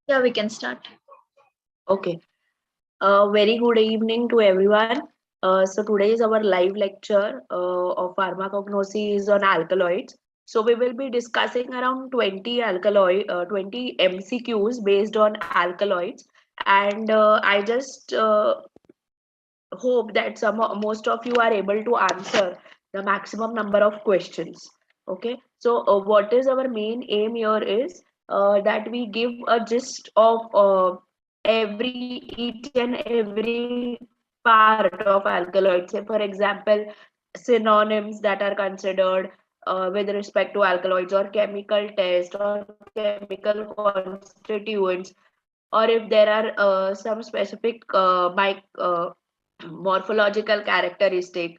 Yeah, we can start. Okay. Very good evening to everyone. So today is our live lecture of Pharmacognosy is on alkaloids. So we will be discussing around 20 MCQs based on alkaloids, and I just hope that most of you are able to answer the maximum number of questions. Okay, so what is our main aim here is that we give a gist of every each and every part of alkaloids. Say for example, synonyms that are considered with respect to alkaloids, or chemical test, or chemical constituents, or if there are some specific morphological characteristic.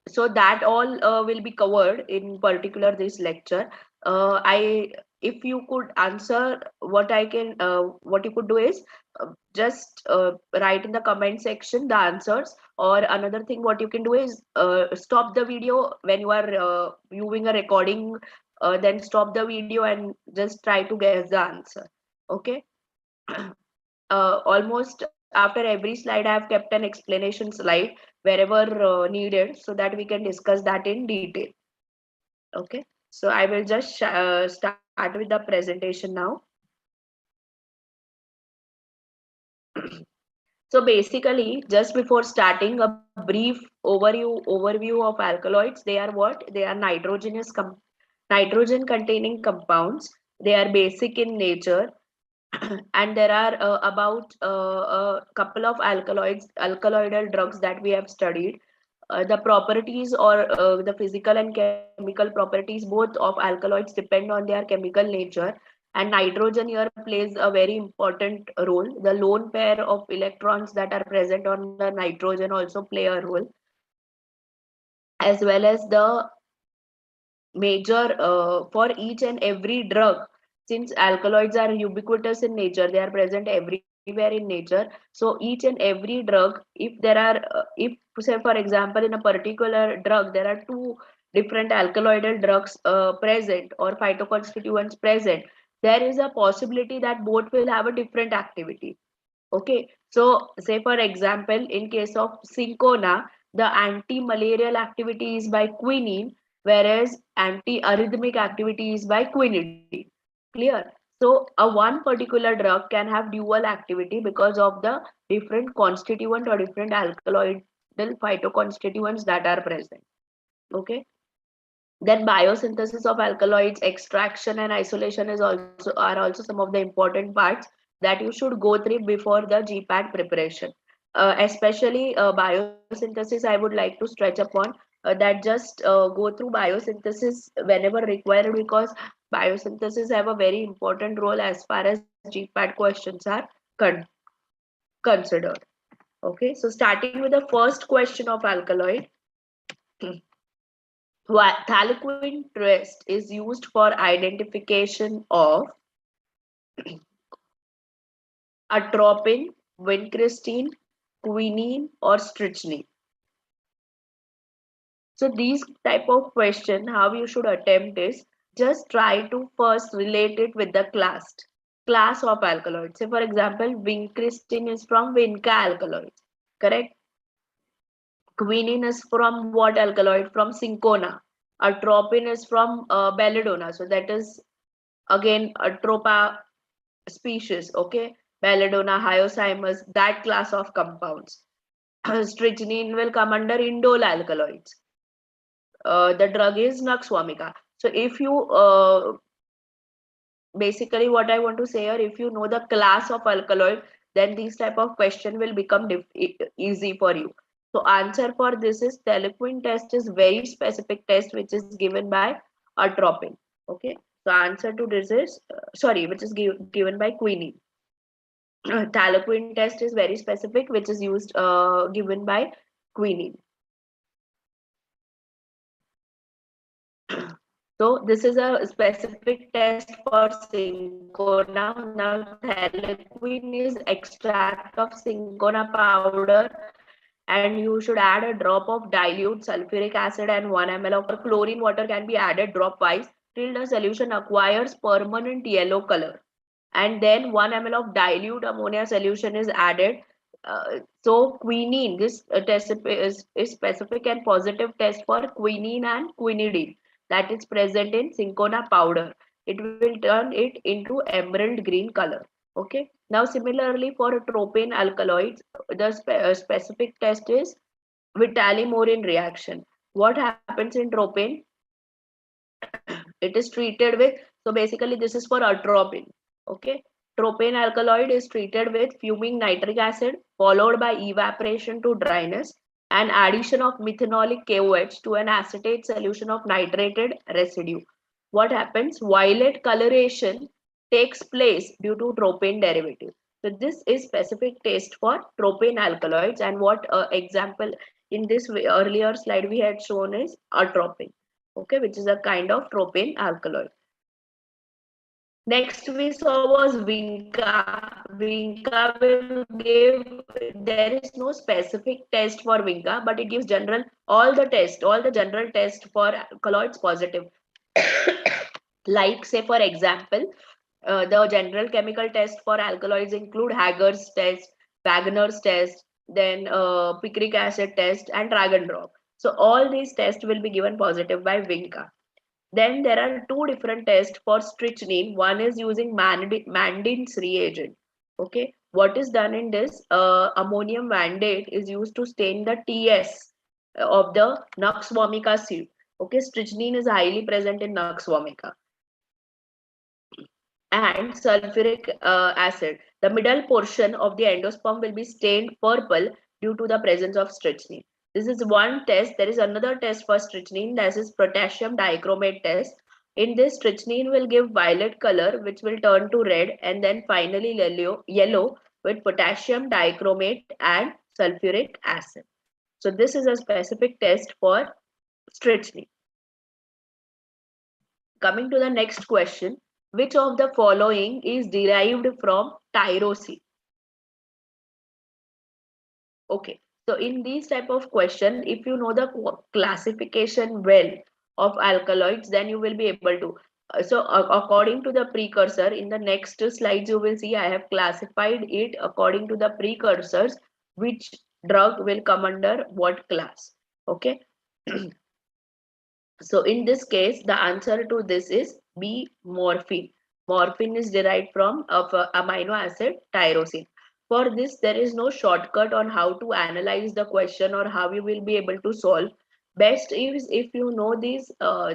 So that all will be covered in particular this lecture. I If you could answer, what you could do is just write in the comment section the answers, or another thing what you can do is stop the video when you are viewing a recording, then stop the video and just try to guess the answer. Okay. Almost after every slide I have kept an explanation slide wherever needed, so that we can discuss that in detail. Okay, so I will just start with the presentation now. So basically, just before starting, a brief overview of alkaloids. They are what? They are nitrogen containing compounds. They are basic in nature, and there are about a couple of alkaloidal drugs that we have studied. The properties, or the physical and chemical properties both of alkaloids, depend on their chemical nature, and nitrogen here plays a very important role. The lone pair of electrons that are present on the nitrogen also play a role, as well as the major for each and every drug. Since alkaloids are ubiquitous in nature, they are present everywhere in nature. So each and every drug, if there are if say for example in a particular drug there are two different alkaloidal drugs present, or phytoconstituents present, there is a possibility that both will have a different activity. Okay, so say for example, in case of cinchona, the anti-malarial activity is by quinine, whereas anti-arrhythmic activity is by quinidine. Clear? So a one particular drug can have dual activity because of the different constituent or different alkaloidal phytoconstituents that are present. Okay. Then biosynthesis of alkaloids, extraction and isolation are also some of the important parts that you should go through before the GPAT preparation. Especially biosynthesis, I would like to stretch upon that just go through biosynthesis whenever required, because biosynthesis have a very important role as far as GPAT questions are con- considered. Okay, so starting with the first question of alkaloid. Thalleoquin test is used for identification of atropine, vincristine, quinine, or strychnine. So these type of question, how you should attempt is just try to first relate it with the class of alkaloids. Say for example, vincristine is from vinca alkaloids, correct? Quinine is from what alkaloid? From cinchona. Atropine is from belladonna. So that is again atropa species. Okay, belladonna, hyoscyamus, that class of compounds. Strychnine will come under indole alkaloids. The drug is Nux vomica. So if you basically what I want to say here, if you know the class of alkaloid, then these type of question will become easy for you. So answer for this is Thalleoquin test is very specific test which is given by atropine. Okay, so answer to this is sorry, which is given by quinine. Thalleoquin test is very specific, which is used given by quinine. So this is a specific test for cinchona. Now Thalleoquin is extract of cinchona powder, and you should add a drop of dilute sulfuric acid and 1 ml of chlorine water can be added drop wise till the solution acquires permanent yellow color. And then 1 ml of dilute ammonia solution is added. So quinine, this test is specific and positive test for quinine and quinidine that is present in cinchona powder. It will turn it into emerald green color. Okay. Now similarly for tropane alkaloids, the specific test is Vitali-Morin reaction. What happens in tropane? It is treated with, so basically this is for atropine. Okay. Tropane alkaloid is treated with fuming nitric acid followed by evaporation to dryness and addition of methanolic KOH to an acetate solution of nitrated residue. What happens? Violet coloration takes place due to tropane derivative. So this is specific test for tropane alkaloids, and what example in this earlier slide we had shown is atropine. Okay, which is a kind of tropane alkaloid. Next we saw was Vinca. Vinca will give, there is no specific test for Vinca, but it gives general, all the general test for alkaloids positive. Like say for example, the general chemical test for alkaloids include Hager's test, Wagner's test, then picric acid test and drag and drop. So all these tests will be given positive by Vinca. Then there are two different tests for strychnine. One is using Mandin's reagent. Okay, what is done in this? Ammonium vandate is used to stain the TS of the Nux vomica seed. Okay, strychnine is highly present in Nux vomica. And sulfuric acid. The middle portion of the endosperm will be stained purple due to the presence of strychnine. This is one test. There is another test for strychnine, that is potassium dichromate test. In this, strychnine will give violet color, which will turn to red, and then finally yellow with potassium dichromate and sulfuric acid. So this is a specific test for strychnine. Coming to the next question, which of the following is derived from tyrosine? Okay, so in these type of question, if you know the classification well of alkaloids, then you will be able to. So according to the precursor, in the next slides you will see I have classified it according to the precursors, which drug will come under what class. Okay. So in this case, the answer to this is B, morphine. Morphine is derived from amino acid tyrosine. For this, there is no shortcut on how to analyze the question or how you will be able to solve. Best is if you know these,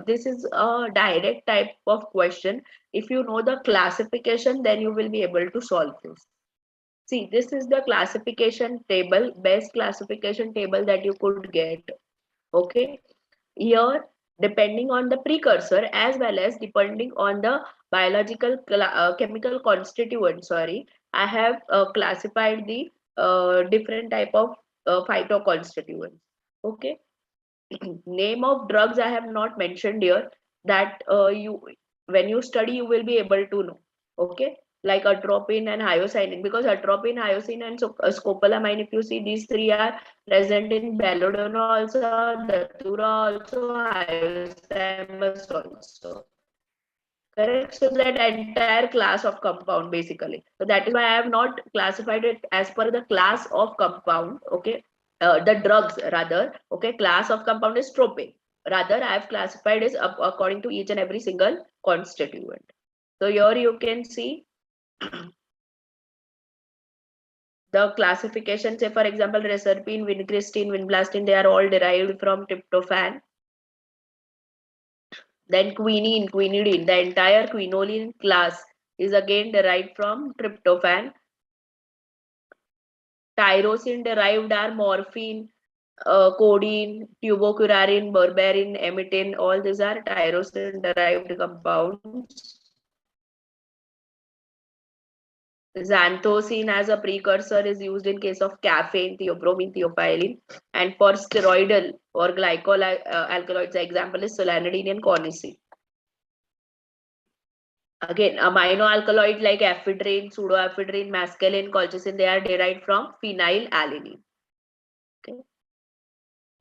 this is a direct type of question. If you know the classification, then you will be able to solve this. See, this is the classification table, best classification table that you could get. Okay. Here, depending on the precursor as well as depending on the biological chemical constituent, sorry, I have classified the different type of phytoconstituents. Okay. Name of drugs I have not mentioned here, that you, when you study you will be able to know. Okay, like atropine and hyoscyanin, because atropine, hyoscine and scopolamine, if you see, these three are present in belladonna also, datura also, hyoscyamus also. Correct. So that entire class of compound basically. So that is why I have not classified it as per the class of compound. Okay. The drugs rather. Okay. Class of compound is tropane. Rather, I have classified it according to each and every single constituent. So here you can see the classification. Say for example, reserpine, vincristine, vinblastine, they are all derived from tryptophan. Then quinine, quinidine, the entire quinoline class is again derived from tryptophan. Tyrosine derived are morphine, codeine, tubocurarine, berberine, emitin. All these are tyrosine derived compounds. Xanthosine as a precursor is used in case of caffeine, theobromine, theophylline. And for steroidal or glycol alkaloids, the example is solanidine and cornicine. Again, amino alkaloid like ephedrine, pseudoephedrine, mescaline, colchicine, they are derived from phenylalanine. Okay.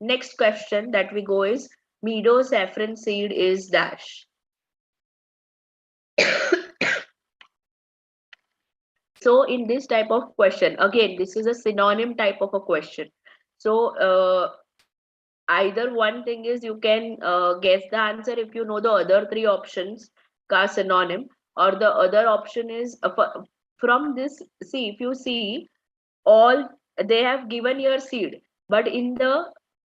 Next question that we go is, meadow saffron seed is dash. So in this type of question, again, this is a synonym type of a question. So either one thing is you can guess the answer if you know the other three options ka synonym, or the other option is from this. See, if you see, all they have given your seed, but in the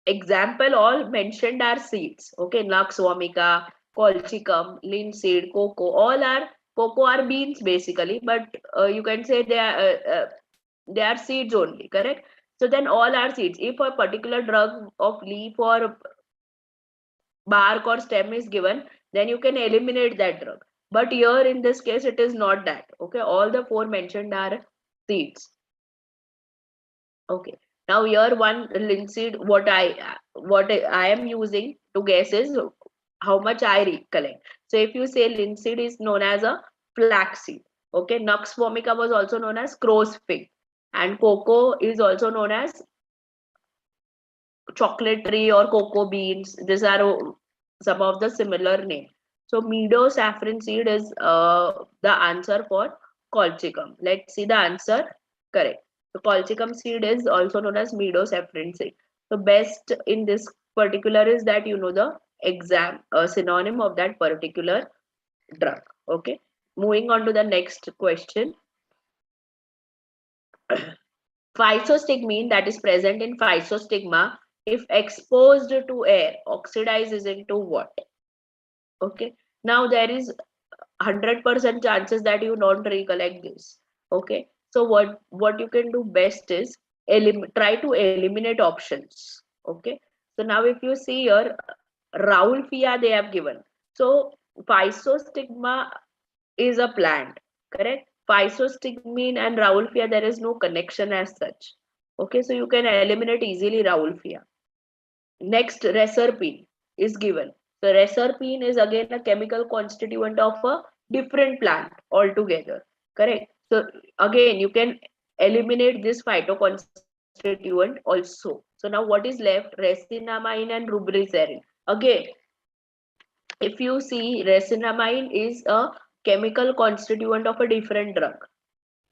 example all mentioned are seeds. Okay, nux vomica, colchicum, linseed, cocoa, all are cocoa are beans basically, but you can say they are seeds only, correct? So then all are seeds. If a particular drug of leaf or bark or stem is given, then you can eliminate that drug. But here in this case, it is not that. Okay, all the four mentioned are seeds. Okay. Now here one linseed, what I am using to guess is how much I recollect. So if you say linseed is known as a flaxseed. Okay, Nux vomica was also known as crow's fig, and cocoa is also known as chocolate tree or cocoa beans. These are some of the similar names. So meadow saffron seed is the answer for colchicum. Let's see the answer. Correct. So colchicum seed is also known as meadow saffron seed. So best in this particular is that you know the synonym of that particular drug. Okay. Moving on to the next question. Physostigmine that is present in physostigma, if exposed to air, oxidizes into what? Okay. Now there is 100% chances that you don't recollect this. Okay. So what you can do best is try to eliminate options. Okay. So now if you see here, Raulfia they have given. So physostigma is a plant, correct? Physostigmine and Raulfia, there is no connection as such. Okay, so you can eliminate easily Raulfia. Next, reserpine is given. So reserpine is again a chemical constituent of a different plant altogether, correct? So again, you can eliminate this phytoconstituent also. So now what is left? Resinamide and rubricerin. Again, if you see, resinamide is a chemical constituent of a different drug.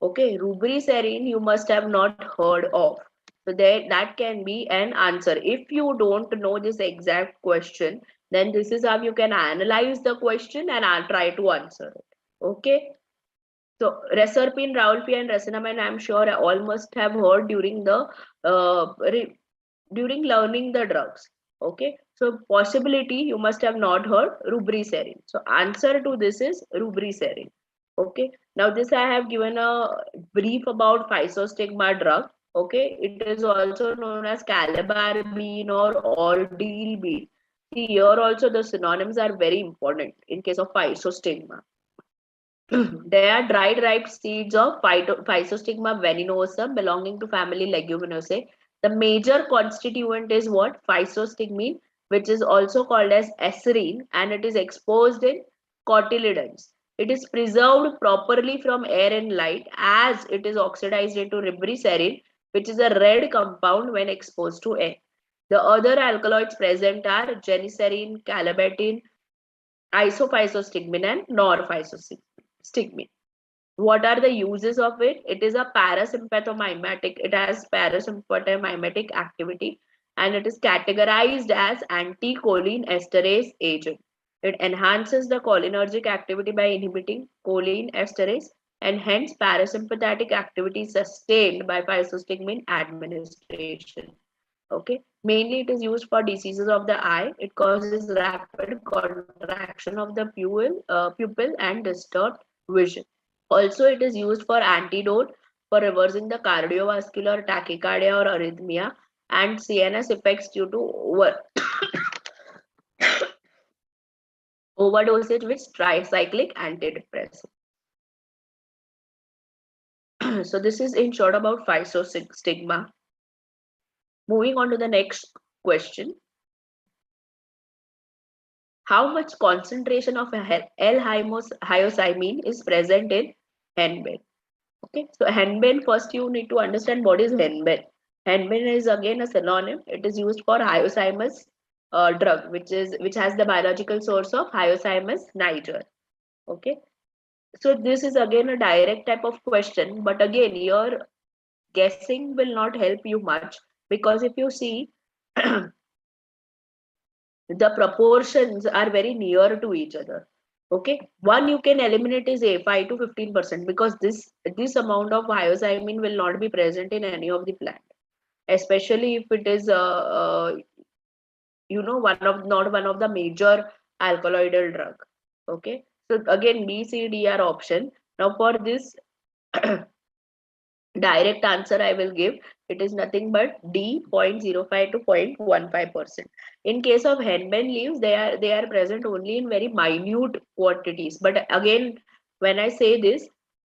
Okay, rubricerin you must have not heard of. So that can be an answer. If you don't know this exact question, then this is how you can analyze the question and I'll try to answer it. Okay. So reserpine, Raulpia, and resinamide, I'm sure all must have heard during the during learning the drugs. Okay, so possibility you must have not heard rubricerin. So answer to this is rubricerin. Okay, now this I have given a brief about physostigma drug. Okay, it is also known as calabar bean or ordeal bean. See, here also the synonyms are very important in case of physostigma. They are dried ripe seeds of Physostigma venenosa belonging to family Leguminosae. The major constituent is what? Physostigmine, which is also called as acerine, and it is exposed in cotyledons. It is preserved properly from air and light as it is oxidized into rubricerin, which is a red compound when exposed to air. The other alkaloids present are genicerin, calabatin, isophysostigmine, and norphysostigmine. What are the uses of it? It is a parasympathomimetic. It has parasympathomimetic activity and it is categorized as anti-choline esterase agent. It enhances the cholinergic activity by inhibiting choline esterase, and hence parasympathetic activity sustained by physostigmine administration. Okay, mainly it is used for diseases of the eye. It causes rapid contraction of the pupil and disturbed vision. Also, it is used for antidote for reversing the cardiovascular tachycardia or arrhythmia and CNS effects due to overdosage with tricyclic antidepressant. So this is in short about physostigma. Moving on to the next question. How much concentration of L-hyoscyamin is present in henbane? Okay, so henbane, first you need to understand what is henbane. Henbane is again a synonym. It is used for hyoscyamus drug, which has the biological source of hyoscyamus niger. Okay, So this is again a direct type of question, but again, your guessing will not help you much, because if you see the proportions are very near to each other. Okay, one you can eliminate is a 5 to 15%, because this amount of hyoscyamin will not be present in any of the plant, especially if it is one of not one of the major alkaloidal drug. Okay, so again B, C, D are option. Now for this direct answer I will give, it is nothing but D, 0.05 to 0.15%. In case of henbane leaves, they are present only in very minute quantities. But again, when I say this,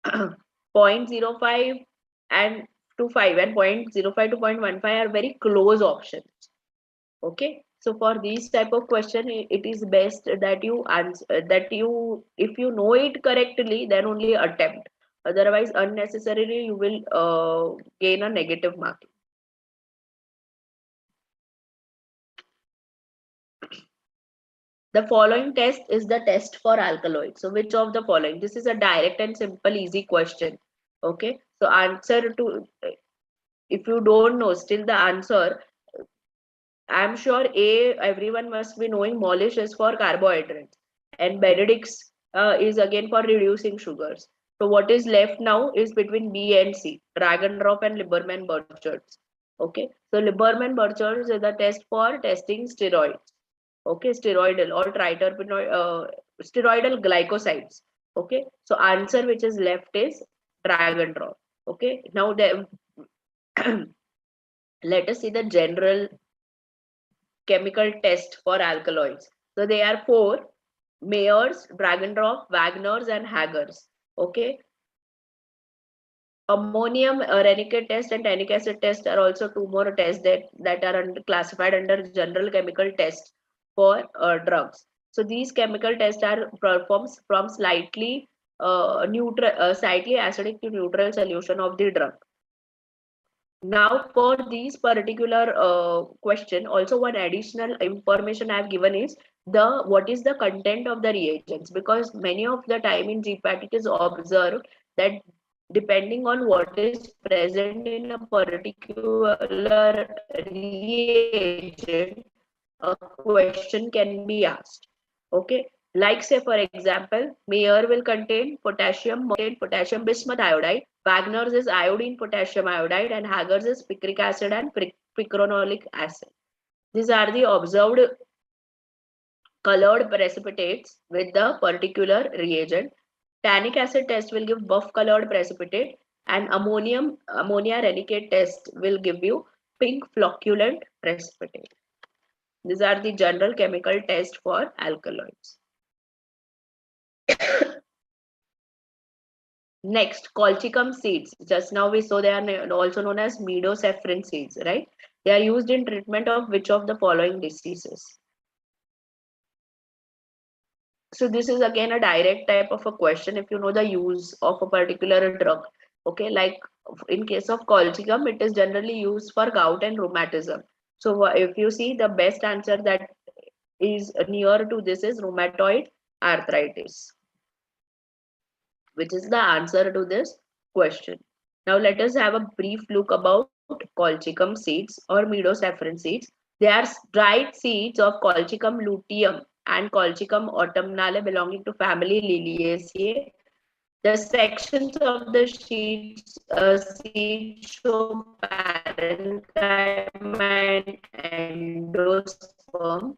0.05 and to 5 and 0.05 to 0.15 are very close options. Okay, so for these type of question, it is best that you answer that you, if you know it correctly, then only attempt. Otherwise, unnecessarily you will gain a negative mark. The following test is the test for alkaloids. So which of the following? This is a direct and simple easy question. Okay, so answer to, if you don't know still the answer, I'm sure everyone must be knowing Molish is for carbohydrates and Benedict's is again for reducing sugars. So what is left now is between B and C, Dragon Drop and Lieberman Burchard's. Okay, so Lieberman Burchard's is the test for testing steroids. Okay, steroidal or triterpenoid, steroidal glycosides. Okay, so answer which is left is Dragon Drop. Okay, now the let us see the general chemical test for alkaloids. So they are four: Mayer's, Dragendorf, Wagner's, and Hager's. Okay. Ammonium rennicate test and tannic acid test are also two more tests that are classified under general chemical test for drugs. So these chemical tests are performed from slightly slightly acidic to neutral solution of the drug. Now for these particular question, also one additional information I have given is the what is the content of the reagents, because many of the time in GPAT it is observed that depending on what is present in a particular reagent, a question can be asked. Okay, like say for example, Mayer will contain potassium bismuth iodide, Wagner's is iodine potassium iodide, and Hager's is picric acid and picorinolic acid. These are the observed colored precipitates with the particular reagent. Tannic acid test will give buff colored precipitate, and ammonia rennicate test will give you pink flocculent precipitate. These are the general chemical test for alkaloids. Next, colchicum seeds. Just now we saw they are also known as meadowsaffron seeds, right? They are used in treatment of which of the following diseases? So this is again a direct type of a question if you know the use of a particular drug. Okay, like in case of colchicum, it is generally used for gout and rheumatism. So if you see, the best answer that is near to this is rheumatoid arthritis, which is the answer to this question. Now let us have a brief look about colchicum seeds or meadowsaffron seeds. They are dried seeds of colchicum luteum and colchicum autumnale belonging to family Liliaceae. The sections of the seeds show parenchyma and endosperm.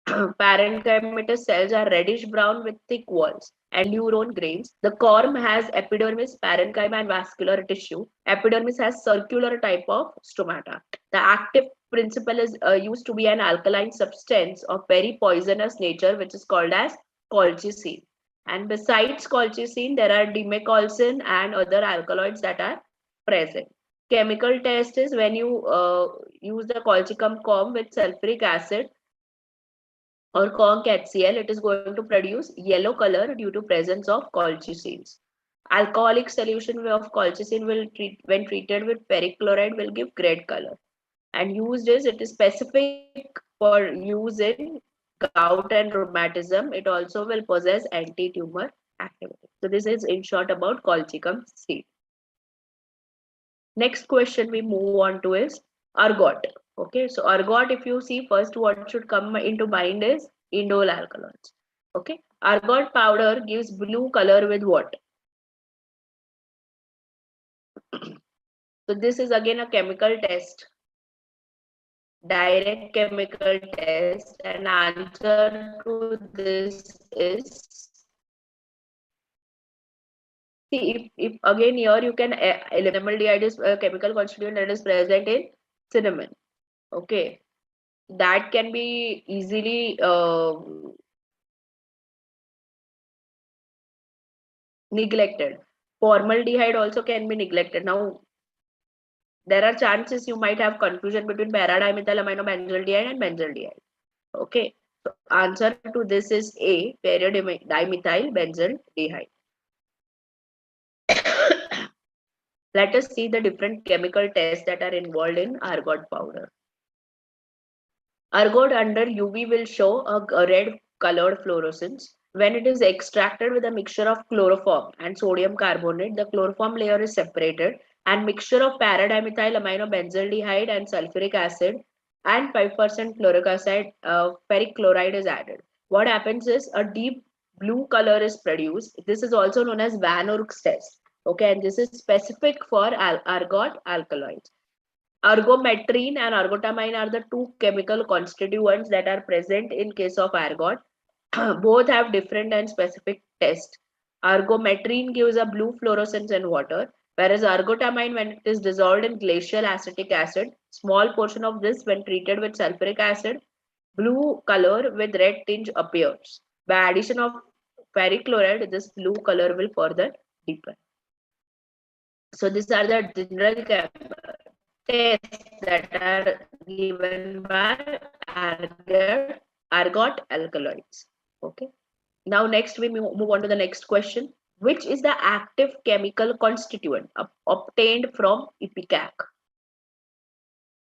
Parenchymatous cells are reddish brown with thick walls and neuron grains. The corm has epidermis, parenchyma, and vascular tissue. Epidermis has circular type of stomata. The active principle is used to be an alkaline substance of very poisonous nature, which is called as colchicine. And besides colchicine, there are dimecolcin and other alkaloids that are present. Chemical test is when you use the colchicum corm with sulfuric acid or conc HCl, it is going to produce yellow color due to presence of colchicines. Alcoholic solution of colchicine will treat when treated with ferric chloride will give red color. And used is, it is specific for use in gout and rheumatism. It also will possess anti-tumor activity. So this is in short about colchicum seed. Next question we move on to is ergot. Okay, so ergot, if you see first, what should come into mind is indole alkaloids. Okay, ergot powder gives blue color with what? So this is again a chemical test, direct chemical test, and answer to this is, see, if again here you can formaldehyde is a chemical constituent that is present in cinnamon. Okay, that can be easily neglected. Formaldehyde also can be neglected. Now, there are chances you might have confusion between para-dimethylaminobenzylaldehyde and benzaldehyde. Okay, so answer to this is A, para-dimethylbenzaldehyde. Let us see the different chemical tests that are involved in ergot powder. Ergot under UV will show a red colored fluorescence. When it is extracted with a mixture of chloroform and sodium carbonate, the chloroform layer is separated and mixture of para-dimethylaminobenzylaldehyde and sulfuric acid and 5% fluoric acid, ferric chloride is added. What happens is a deep blue color is produced. This is also known as Van Oork's test. Okay, and this is specific for ergot alkaloids. Ergometrine and ergotamine are the two chemical constituents that are present in case of ergot. Both have different and specific tests. Ergometrine gives a blue fluorescence in water, whereas ergotamine, when it is dissolved in glacial acetic acid, small portion of this when treated with sulfuric acid, blue color with red tinge appears. By addition of ferric chloride, this blue color will further deepen. So these are the general tests that are given by ergot alkaloids. Okay. Now next we move on to the next question. Which is the active chemical constituent obtained from ipecac?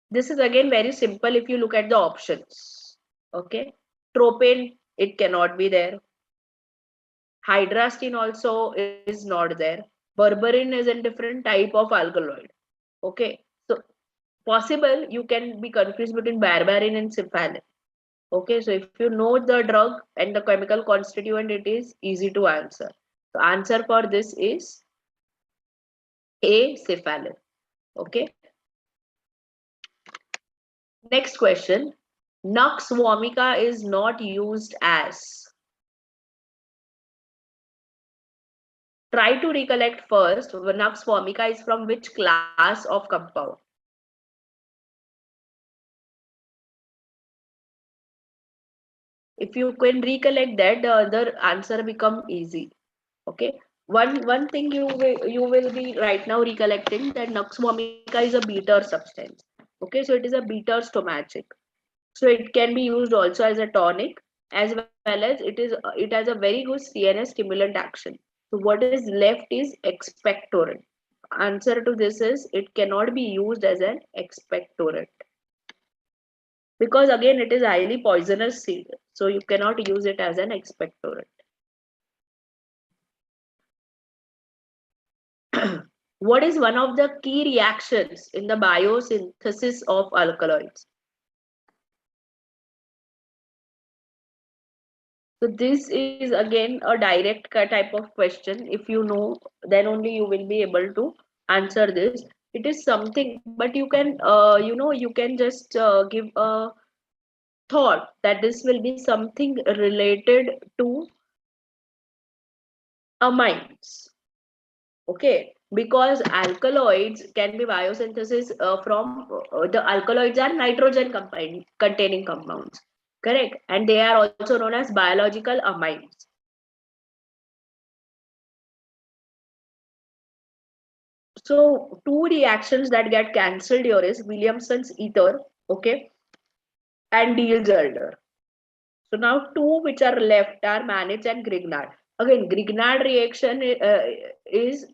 This is again very simple if you look at the options. Okay. Tropane, it cannot be there. Hydrastine also is not there. Berberine is a different type of alkaloid. Okay. So possible you can be confused between berberine and cephalin. Okay, so if you know the drug and the chemical constituent, it is easy to answer. So answer for this is A, cephalin. Okay. Next question. Nux vomica is not used as. Try to recollect first. Nux vomica is from which class of compound? If you can recollect that, the other answer become easy. Okay. One thing you will be right now recollecting that nux vomica is a bitter substance. Okay, so it is a bitter stomachic. So it can be used also as a tonic, as well as it has a very good CNS stimulant action. So what is left is expectorant. Answer to this is it cannot be used as an expectorant because again it is highly poisonous seed, so you cannot use it as an expectorant. What is one of the key reactions in the biosynthesis of alkaloids? So this is again a direct type of question. If you know, then only you will be able to answer this. It is something, but you can, you can just give a thought that this will be something related to amines. Okay, because alkaloids can be biosynthesis from the alkaloids are nitrogen containing compounds, correct, and they are also known as biological amines. So two reactions that get cancelled here is Williamson's ether, okay, and Diels-Alder. So now two which are left are Mannich and Grignard. Again, Grignard reaction is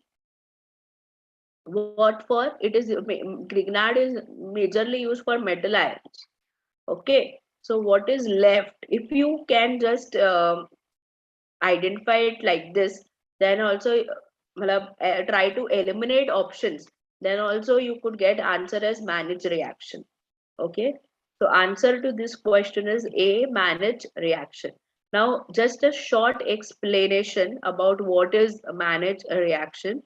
what for? It is Grignard is majorly used for metal ions. Okay, so what is left? If you can just identify it like this, then also try to eliminate options, then also you could get answer as managed reaction. Okay, so answer to this question is A, managed reaction. Now just a short explanation about what is a managed reaction.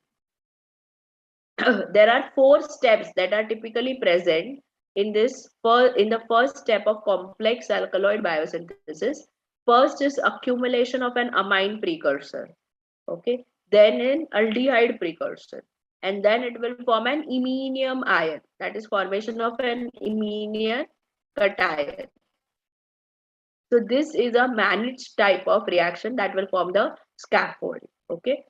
There are 4 steps that are typically present in the first step of complex alkaloid biosynthesis. First is accumulation of an amine precursor, okay, then an aldehyde precursor, and then it will form an iminium ion, that is formation of an iminium cation. So this is a managed type of reaction that will form the scaffold. Okay,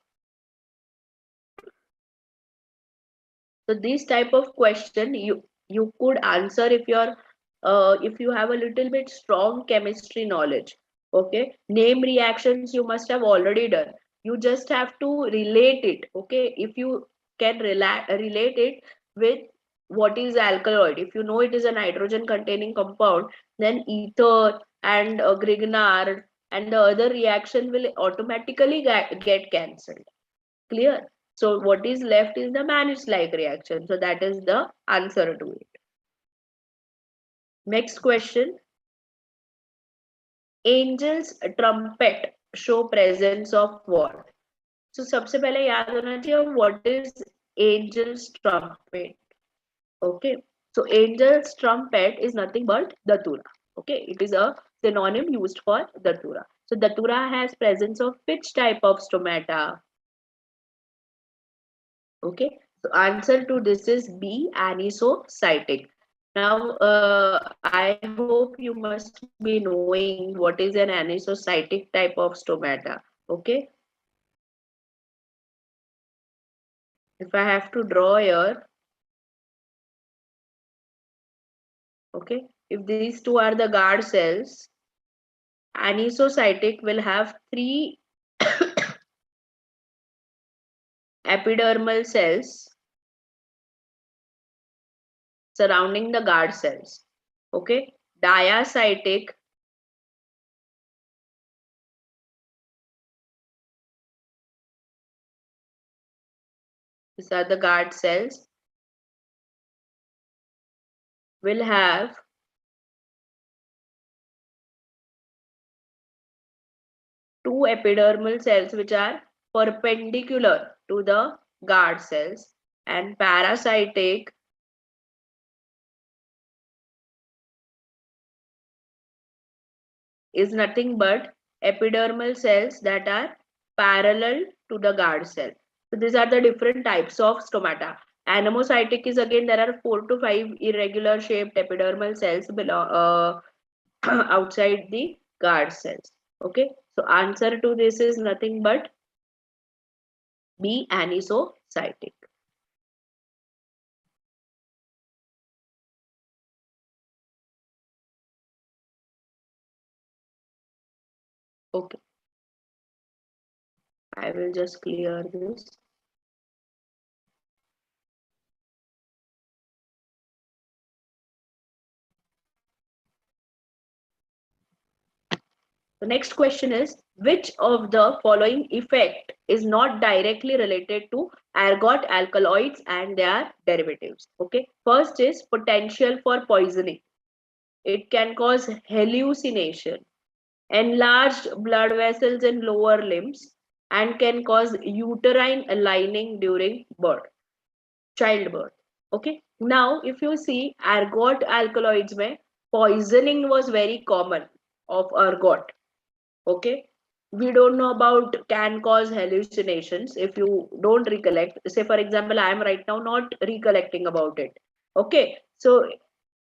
so this type of question you could answer if you have a little bit strong chemistry knowledge. Okay, name reactions you must have already done, you just have to relate it. Okay, if you can relate it with what is alkaloid, if you know it is a nitrogen containing compound, then ether and grignard and the other reaction will automatically get cancelled. Clear? So what is left is the managed like reaction. So that is the answer to it. Next question. Angel's trumpet show presence of what? So सबसे पहले याद होना चाहिए what is angel's trumpet. Okay. So angel's trumpet is nothing but datura. Okay. It is a synonym used for datura. So datura has presence of which type of stomata? Okay, so answer to this is B, anisocytic. Now, I hope you must be knowing what is an anisocytic type of stomata. Okay, if I have to draw here, okay, if these two are the guard cells, anisocytic will have 3 epidermal cells surrounding the guard cells. Okay, diacytic these are the guard cells will have 2 epidermal cells which are perpendicular to the guard cells, and parasitic is nothing but epidermal cells that are parallel to the guard cell. So these are the different types of stomata. Anemocytic is again there are 4 to 5 irregular shaped epidermal cells outside the guard cells. Okay, so answer to this is nothing but B, anisocytic. Okay, I will just clear this. The next question is, which of the following effect is not directly related to ergot alkaloids and their derivatives? Okay, first is potential for poisoning. It can cause hallucination, enlarged blood vessels in lower limbs, and can cause uterine lining during childbirth. Okay, now if you see ergot alkaloids mein poisoning was very common of ergot. Okay, we don't know about can cause hallucinations if you don't recollect. Say for example, I am right now not recollecting about it. Okay, so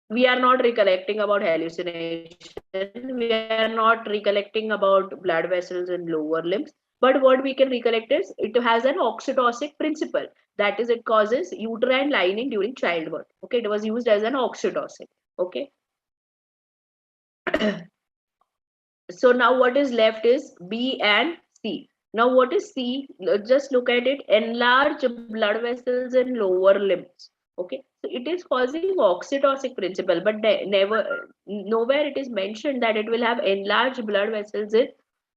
we are not recollecting about hallucination, we are not recollecting about blood vessels in lower limbs, but what we can recollect is it has an oxytocic principle, that is it causes uterine lining during childbirth. Okay, it was used as an oxytocic. Okay. So now what is left is B and C. Now what is C? Just look at it. Enlarge blood vessels in lower limbs. Okay, so it is causing oxytocic principle, but nowhere it is mentioned that it will have enlarged blood vessels in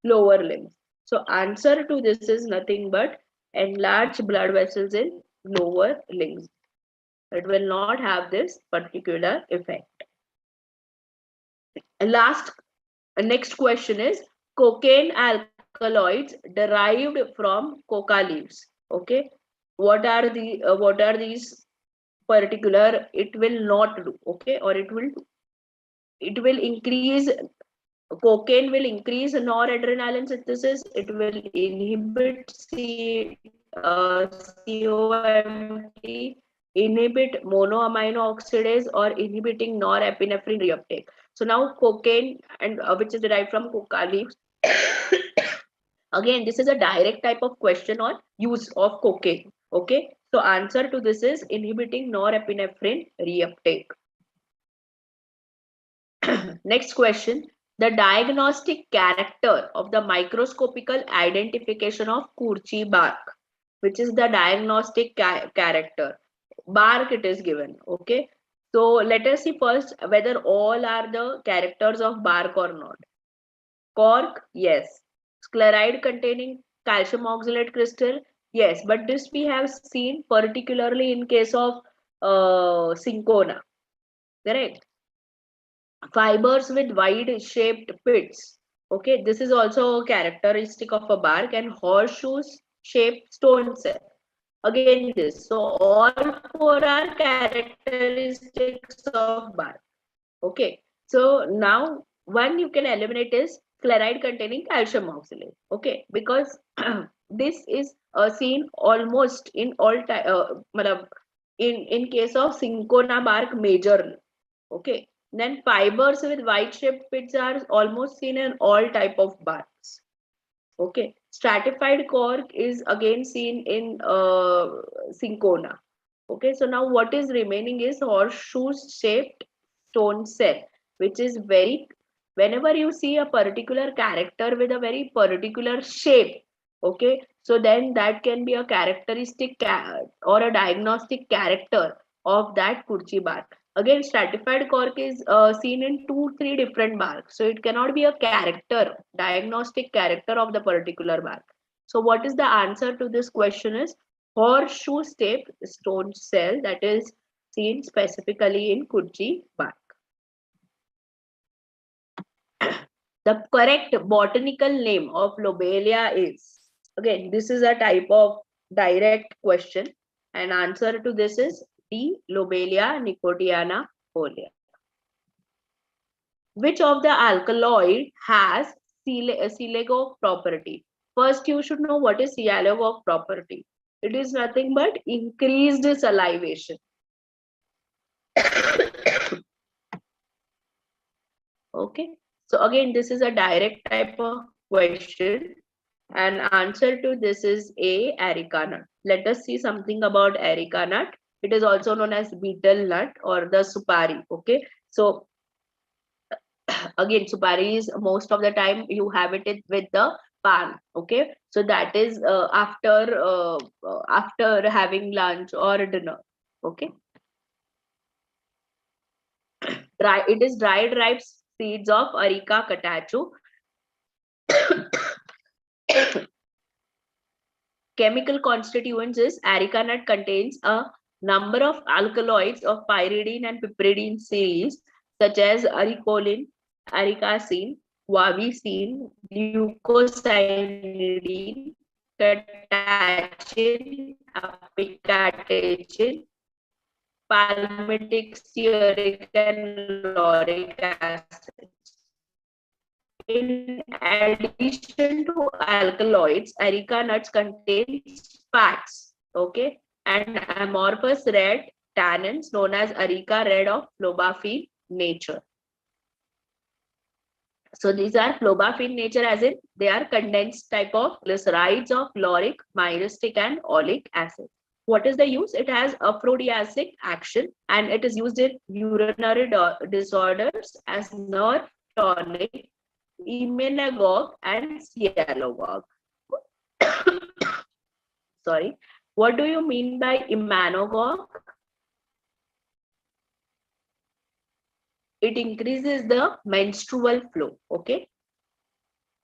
lower limbs. So answer to this is nothing but enlarged blood vessels in lower limbs. It will not have this particular effect. And next question is cocaine alkaloids derived from coca leaves. Okay, what are these particular? It will not do. Okay, or it will increase. Cocaine will increase noradrenaline synthesis. It will inhibit COMT, inhibit monoamino oxidase, or inhibiting norepinephrine reuptake. So now cocaine, and which is derived from coca leaves. Again, this is a direct type of question on use of cocaine. Okay, so answer to this is inhibiting norepinephrine reuptake. Next question. The diagnostic character of the microscopical identification of Kurchi bark, which is the diagnostic character. Bark it is given. Okay. So let us see first whether all are the characters of bark or not. Cork, yes. Scleride containing calcium oxalate crystal, yes. But this we have seen particularly in case of cinchona. Correct. Fibers with wide shaped pits. Okay, this is also a characteristic of a bark, and horseshoe shaped stone cell. Again, this. So all four are characteristics of bark. Okay, so now one you can eliminate is chloride containing calcium oxalate. Okay, because this is seen almost in all in case of cinchona bark majorly. Okay, then fibers with white shaped pits are almost seen in all type of barks. Okay, stratified cork is again seen in cinchona. Okay, so now what is remaining is horseshoe shaped stone cell, which is very, whenever you see a particular character with a very particular shape, okay, so then that can be a characteristic or a diagnostic character of that Kurchi bark. Again, stratified cork is seen in 2-3 different barks, so it cannot be a character, diagnostic character of the particular bark. So what is the answer to this question is horseshoe shaped stone cell, that is seen specifically in Kurchi bark. The correct botanical name of lobelia is, again, this is a type of direct question, and answer to this is D. Lobelia nicotiana folia. Which of the alkaloid has silagogue property? First, you should know what is silagogue property. It is nothing but increased salivation. Okay, so again, this is a direct type of question, and answer to this is A. Areca nut. Let us see something about areca nut. It is also known as betel nut or the supari. Okay, so again, supari is most of the time you have it with the pan. Okay, so that is after having lunch or dinner. Okay, it is dried ripe seeds of areca catechu. Chemical constituents is areca nut contains a number of alkaloids of pyridine and piperidine series such as arecolin, aricacin, guavicin, leucosinidine, catechin, apicatechin, palmitic, stearic, and lauric acid. In addition to alkaloids, areca nuts contain fats, okay, and amorphous red tannins known as areca red of flobafine nature. So these are flobafine nature, as in they are condensed type of glycerides of lauric, myristic, and oleic acid. What is the use? It has aphrodisiac action, and it is used in urinary disorders as nerve tonic, emmenagogue, and sialogogue. Sorry, what do you mean by emmenagogue? It increases the menstrual flow. Okay,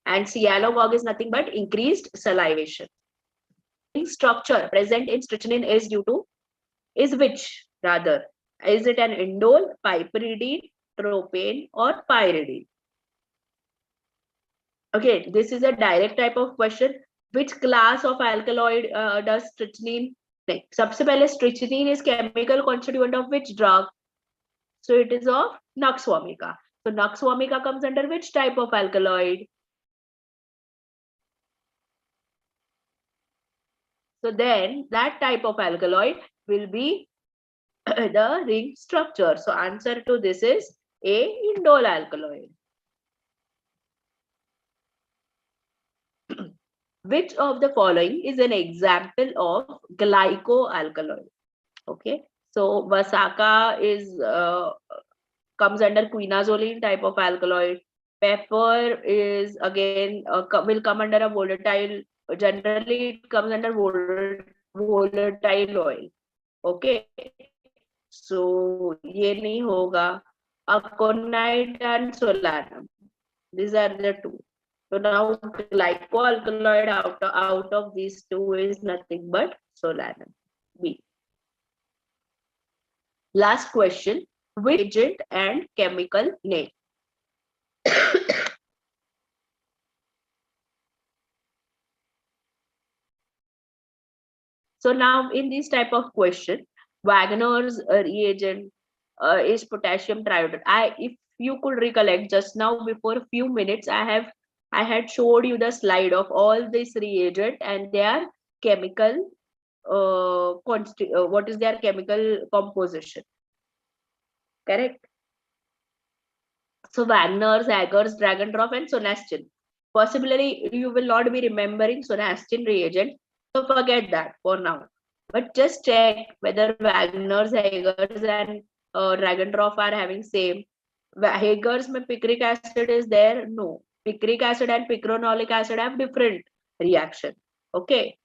and cyalogog is nothing but increased salivation. Structure present in strychnine is due to which rather? Is it an indole, piperidine, tropane, or pyridine? Okay, this is a direct type of question. Which class of alkaloid does strychnine take? सबसे पहले strychnine is chemical constituent of which drug? So it is of Nux vomica. So Nux vomica comes under which type of alkaloid? So then that type of alkaloid will be the ring structure. So answer to this is A, indole alkaloid. Which of the following is an example of glycoalkaloid? Okay, so Vasaka is comes under quinazoline type of alkaloid. Pepper is again will come under a volatile. Generally, it comes under volatile oil. Okay, so ये नहीं होगा. Aconite and solanum. These are the two. So now glycoalkaloid out of these two is nothing but solanum. B. Last question. Which agent and chemical name? So now in this type of question, Wagner's reagent is potassium triodide. If you could recollect just now before a few minutes, I had showed you the slide of all this reagent and their chemical what is their chemical composition. Correct. So Wagner's, Agar's, Dragondrauf, and Sonastin. Possibly you will not be remembering Sonastin reagent, so forget that for now. But just check whether Wagner's, Hager's, and Dragondrauf are having same. Hager's mein picric acid is there? No. Picric acid and picoronolic acid have different reaction. Okay.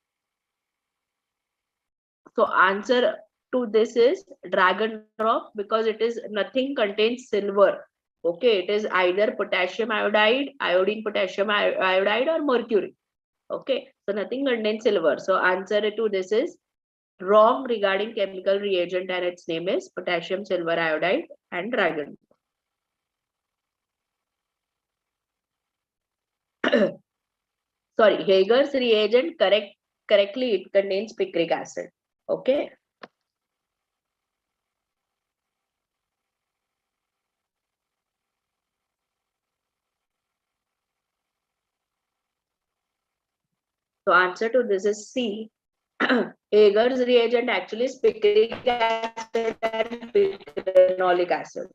So answer to this is Dragondrauf because it is nothing contains silver. Okay, it is either potassium iodide, iodine potassium iodide, or mercury. Okay, so nothing contains silver. So answer to this is wrong regarding chemical reagent and its name is potassium silver iodide and dragon. Sorry, Hager's reagent correctly it contains picric acid. Okay. So answer to this is C. Hager's reagent actually is picric acid and picoronolic acid.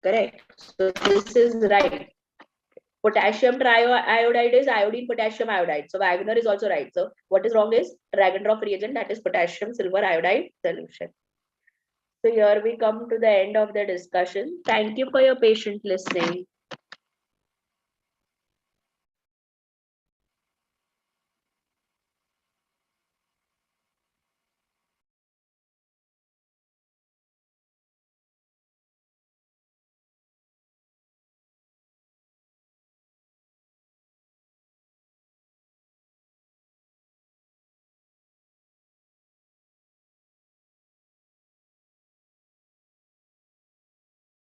Correct. So this is right. Potassium triiodide is iodine potassium iodide. So Wagner is also right. So what is wrong is Dragondrauf reagent, that is potassium silver iodide solution. So here we come to the end of the discussion. Thank you for your patient listening.